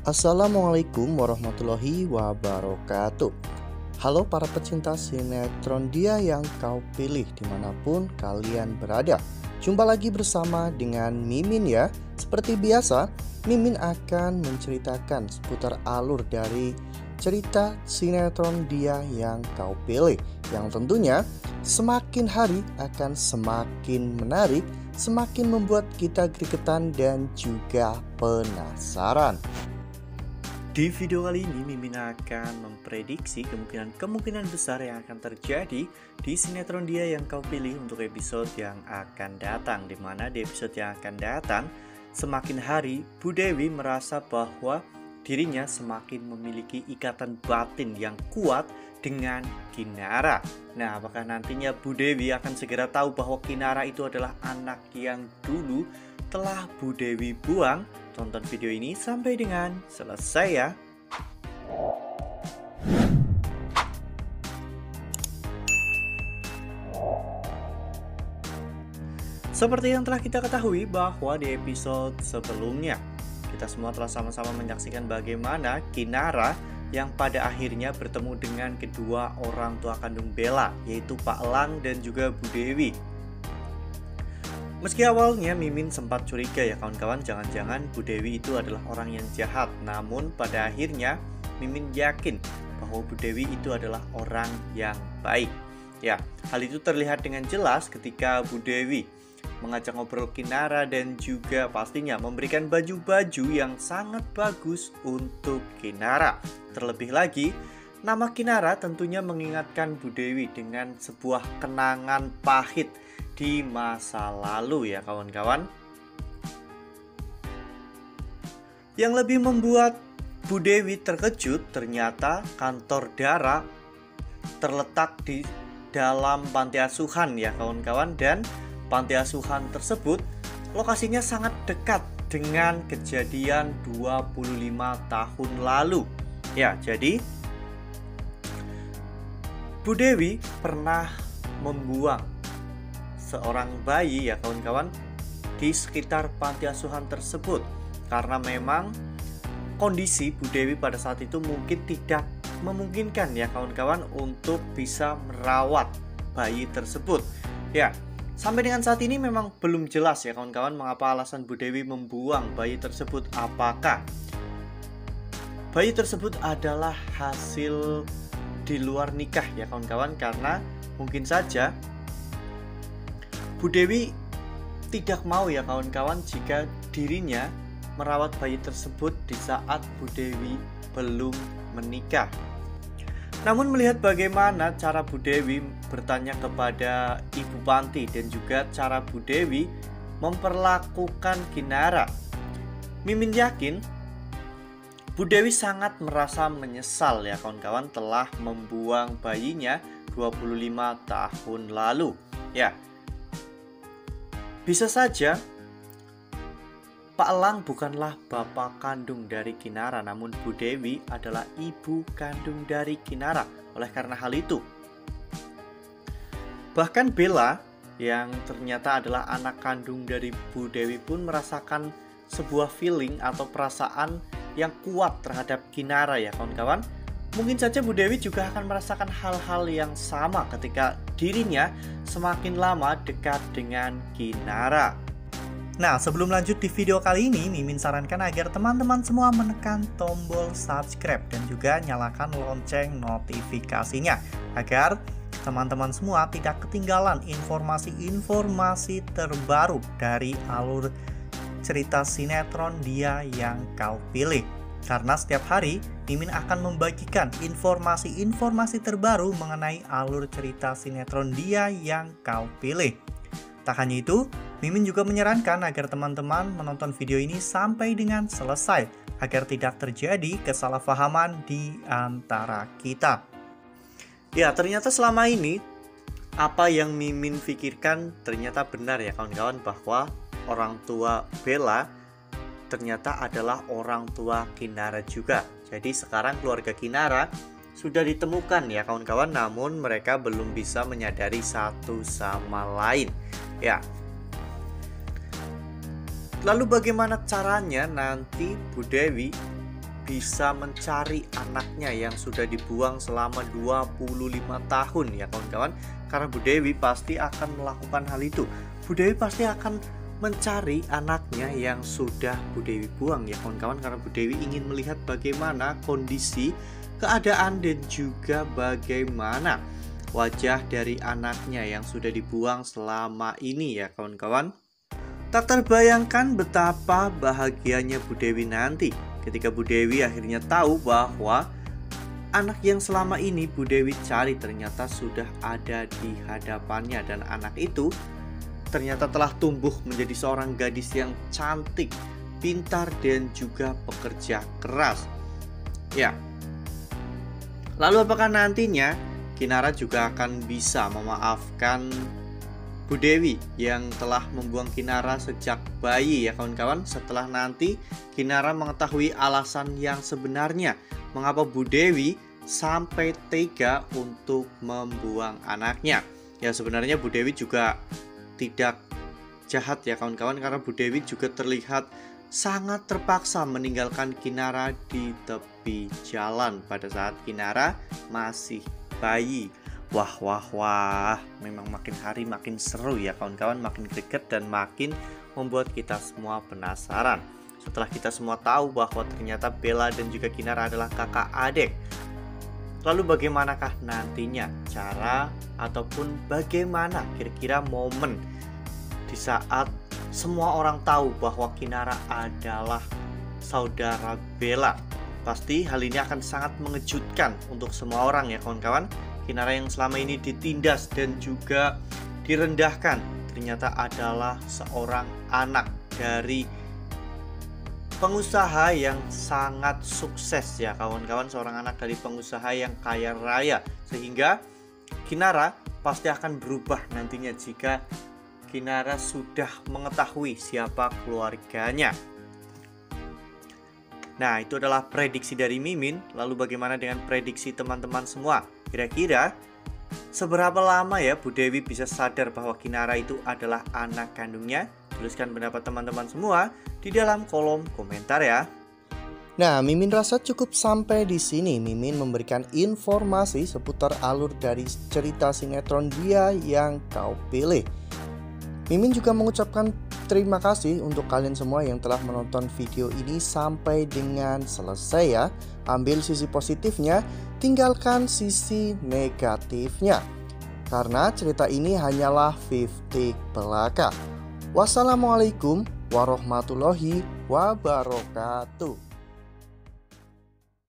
Assalamualaikum warahmatullahi wabarakatuh. Halo para pecinta sinetron Dia Yang Kau Pilih dimanapun kalian berada. Jumpa lagi bersama dengan Mimin ya. Seperti biasa, Mimin akan menceritakan seputar alur dari cerita sinetron Dia Yang Kau Pilih, yang tentunya semakin hari akan semakin menarik, semakin membuat kita gregetan dan juga penasaran. Di video kali ini Mimin akan memprediksi kemungkinan besar yang akan terjadi di sinetron Dia Yang Kau Pilih untuk episode yang akan datang. Dimana di episode yang akan datang, semakin hari Bu Dewi merasa bahwa dirinya semakin memiliki ikatan batin yang kuat dengan Kinara. Nah, apakah nantinya Bu Dewi akan segera tahu bahwa Kinara itu adalah anak yang dulu telah Bu Dewi buang? Tonton video ini sampai dengan selesai ya. Seperti yang telah kita ketahui bahwa di episode sebelumnya, kita semua telah sama-sama menyaksikan bagaimana Kinara yang pada akhirnya bertemu dengan kedua orang tua kandung Bella, yaitu Pak Elang dan juga Bu Dewi. Meski awalnya Mimin sempat curiga ya kawan-kawan, jangan-jangan Bu Dewi itu adalah orang yang jahat. Namun pada akhirnya Mimin yakin bahwa Bu Dewi itu adalah orang yang baik. Ya, hal itu terlihat dengan jelas ketika Bu Dewi mengajak ngobrol Kinara dan juga pastinya memberikan baju-baju yang sangat bagus untuk Kinara. Terlebih lagi, nama Kinara tentunya mengingatkan Bu Dewi dengan sebuah kenangan pahit di masa lalu ya kawan-kawan. Yang lebih membuat Bu Dewi terkejut, ternyata kantor Dara terletak di dalam panti asuhan ya kawan-kawan. Dan panti asuhan tersebut lokasinya sangat dekat dengan kejadian 25 tahun lalu. Ya, jadi Bu Dewi pernah membuang seorang bayi ya kawan-kawan di sekitar panti asuhan tersebut, karena memang kondisi Bu Dewi pada saat itu mungkin tidak memungkinkan ya kawan-kawan untuk bisa merawat bayi tersebut. Ya, sampai dengan saat ini memang belum jelas ya kawan-kawan mengapa alasan Bu Dewi membuang bayi tersebut. Apakah bayi tersebut adalah hasil di luar nikah ya kawan-kawan, karena mungkin saja Bu Dewi tidak mau ya kawan-kawan jika dirinya merawat bayi tersebut di saat Bu Dewi belum menikah. Namun melihat bagaimana cara Bu Dewi bertanya kepada Ibu Panti dan juga cara Bu Dewi memperlakukan Kinara, Mimin yakin Bu Dewi sangat merasa menyesal ya kawan-kawan telah membuang bayinya 25 tahun lalu. Ya, bisa saja Pak Elang bukanlah bapak kandung dari Kinara, namun Bu Dewi adalah ibu kandung dari Kinara. Oleh karena hal itu, bahkan Bella yang ternyata adalah anak kandung dari Bu Dewi pun merasakan sebuah feeling atau perasaan yang kuat terhadap Kinara ya kawan-kawan. Mungkin saja Bu Dewi juga akan merasakan hal-hal yang sama ketika dirinya semakin lama dekat dengan Kinara. Nah, sebelum lanjut di video kali ini, Mimin sarankan agar teman-teman semua menekan tombol subscribe dan juga nyalakan lonceng notifikasinya, agar teman-teman semua tidak ketinggalan informasi-informasi terbaru dari alur cerita sinetron Dia Yang Kau Pilih. Karena setiap hari Mimin akan membagikan informasi-informasi terbaru mengenai alur cerita sinetron Dia Yang Kau Pilih. Tak hanya itu, Mimin juga menyarankan agar teman-teman menonton video ini sampai dengan selesai, agar tidak terjadi kesalahpahaman di antara kita. Ya, ternyata selama ini apa yang Mimin pikirkan ternyata benar ya kawan-kawan, bahwa orang tua Bella ternyata adalah orang tua Kinara juga. Jadi sekarang keluarga Kinara sudah ditemukan ya kawan-kawan, namun mereka belum bisa menyadari satu sama lain. Ya, Lalu bagaimana caranya nanti Bu Dewi bisa mencari anaknya yang sudah dibuang selama 25 tahun ya kawan-kawan. Karena Bu Dewi pasti akan melakukan hal itu. Bu Dewi pasti akan mencari anaknya yang sudah Bu Dewi buang ya kawan-kawan. Karena Bu Dewi ingin melihat bagaimana kondisi, keadaan, dan juga bagaimana wajah dari anaknya yang sudah dibuang selama ini ya kawan-kawan. Tak terbayangkan betapa bahagianya Bu Dewi nanti ketika Bu Dewi akhirnya tahu bahwa anak yang selama ini Bu Dewi cari ternyata sudah ada di hadapannya. Dan anak itu ternyata telah tumbuh menjadi seorang gadis yang cantik, pintar, dan juga pekerja keras. Ya, lalu apakah nantinya Kinara juga akan bisa memaafkan Bu Dewi yang telah membuang Kinara sejak bayi ya kawan-kawan? Setelah nanti Kinara mengetahui alasan yang sebenarnya mengapa Bu Dewi sampai tega untuk membuang anaknya. Ya sebenarnya Bu Dewi juga tidak jahat ya kawan-kawan, karena Bu Dewi juga terlihat sangat terpaksa meninggalkan Kinara di tepi jalan pada saat Kinara masih bayi. Wah, memang makin hari makin seru ya kawan-kawan, makin greget dan makin membuat kita semua penasaran. Setelah kita semua tahu bahwa ternyata Bella dan juga Kinara adalah kakak adik, lalu bagaimanakah nantinya cara ataupun bagaimana kira-kira momen di saat semua orang tahu bahwa Kinara adalah saudara Bella? Pasti hal ini akan sangat mengejutkan untuk semua orang ya kawan-kawan. Kinara yang selama ini ditindas dan juga direndahkan ternyata adalah seorang anak dari pengusaha yang sangat sukses ya kawan-kawan. Seorang anak dari pengusaha yang kaya raya, sehingga Kinara pasti akan berubah nantinya jika Kinara sudah mengetahui siapa keluarganya. Nah, itu adalah prediksi dari Mimin. Lalu bagaimana dengan prediksi teman-teman semua? Kira-kira seberapa lama ya Bu Dewi bisa sadar bahwa Kinara itu adalah anak kandungnya? Tuliskan pendapat teman-teman semua di dalam kolom komentar ya. Nah, Mimin rasa cukup sampai di sini. Mimin memberikan informasi seputar alur dari cerita sinetron Dia Yang Kau Pilih. Mimin juga mengucapkan terima kasih untuk kalian semua yang telah menonton video ini sampai dengan selesai ya. Ambil sisi positifnya, tinggalkan sisi negatifnya. Karena cerita ini hanyalah 50 belaka. Wassalamualaikum warahmatullahi wabarakatuh.